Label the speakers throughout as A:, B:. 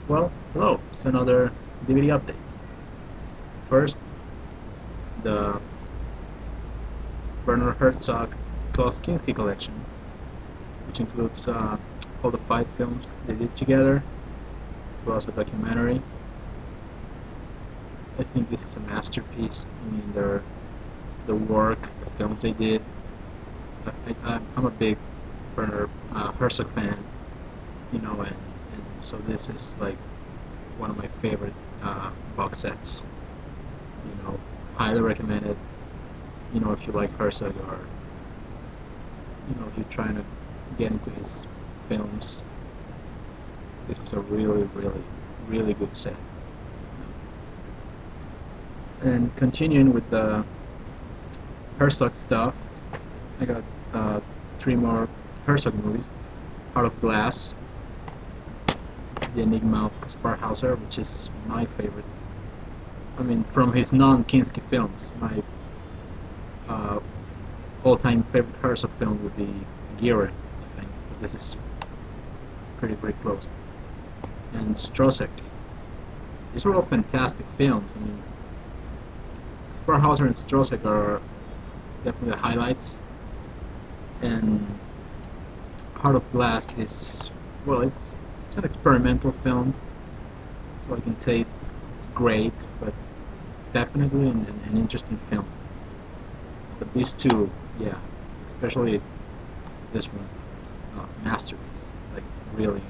A: Well, hello, it's another DVD update. First, the Werner Herzog Klaus Kinski collection, which includes all the 5 films they did together, plus a documentary. I think this is a masterpiece. I mean, the work, the films they did. I'm a big Werner Herzog fan, and so this is like one of my favorite box sets. Highly recommend it. If you like Herzog, or if you're trying to get into his films, this is a really, really, really good set. And continuing with the Herzog stuff, I got 3 more Herzog movies. Heart of Glass, The Enigma of Kaspar Hauser, which is my favorite. I mean, from his non-Kinski films, my all-time favorite Herzog film would be Aguirre, I think, but this is pretty close. And Stroszek. These were all fantastic films. I mean, Kaspar Hauser and Stroszek are definitely the highlights. And Heart of Glass is, well, it's an experimental film, so I can say it's great, but definitely an interesting film. But these two, yeah, especially this one, masterpiece. Like, really,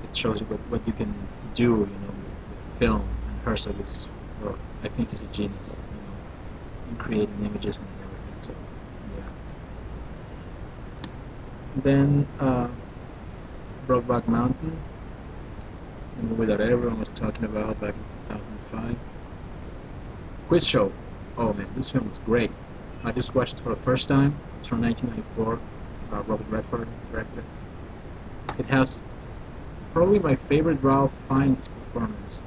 A: it shows you what you can do, with film. And Herzog is, well, I think he's a genius, in creating images and everything. So, yeah. Then Brokeback Mountain, the movie that everyone was talking about back in 2005. Quiz Show. Oh man, this film is great. I just watched it for the first time. It's from 1994. Robert Redford directed it. It has probably my favorite Ralph Fiennes performance.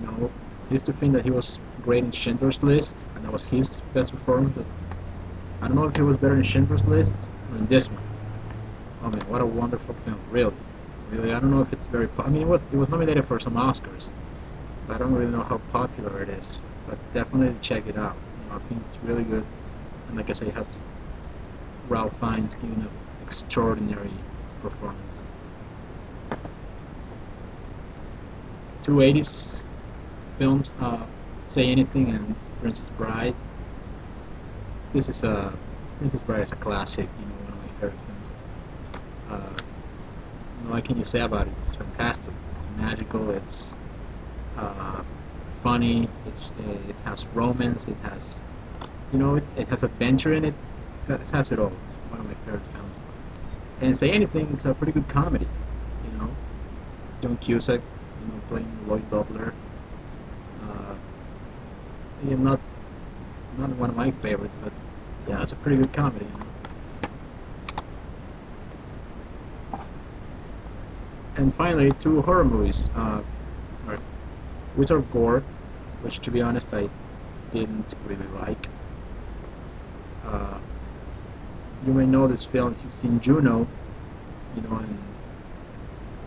A: I used to think that he was great in Schindler's List, and that was his best performance. But I don't know if he was better in Schindler's List or in this one. Oh man, what a wonderful film! Really, I don't know if it's very. I mean, it was nominated for some Oscars, but I don't really know how popular it is. But definitely check it out. I think it's really good, and like I say, it has Ralph Fiennes giving an extraordinary performance. 2 80s films, Say Anything and Princess Bride. Princess Bride is a classic. One of my favorite films. What can you say about it? It's fantastic. It's magical. It's funny. It has romance. It has, it has adventure in it. It has it all. It's one of my favorite films. And Say Anything, it's a pretty good comedy. John Cusack, playing Lloyd Dobler. Not one of my favorites, but yeah, it's a pretty good comedy. And finally, 2 horror movies. Wizard of Gore, which, to be honest, I didn't really like. You may know this film if you've seen Juno, and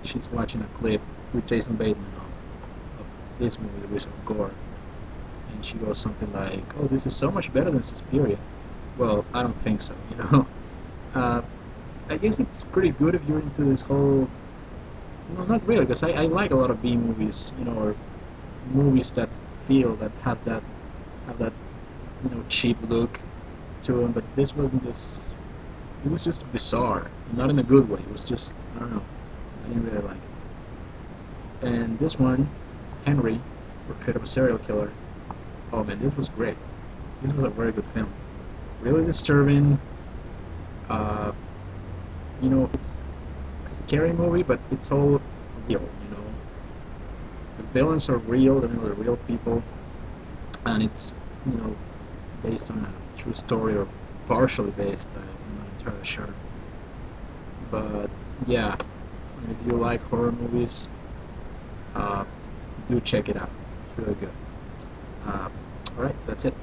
A: she's watching a clip with Jason Bateman of this movie, The Wizard of Gore, and she goes something like, "Oh, this is so much better than Suspiria." Well, I don't think so. I guess it's pretty good if you're into this whole. Not really, because I like a lot of B movies, or movies that have that cheap look to them. But this wasn't just. It was just bizarre, not in a good way. It was just, I don't know. I didn't really like it. And this one, Henry, Portrait of a Serial Killer. Oh man, this was great. This was a very good film. Really disturbing. It's a scary movie, but it's all real. The villains are real. They're real people, and it's based on a true story, or partially based. I'm not entirely sure. But yeah, if you like horror movies, do check it out. It's really good. Alright, that's it.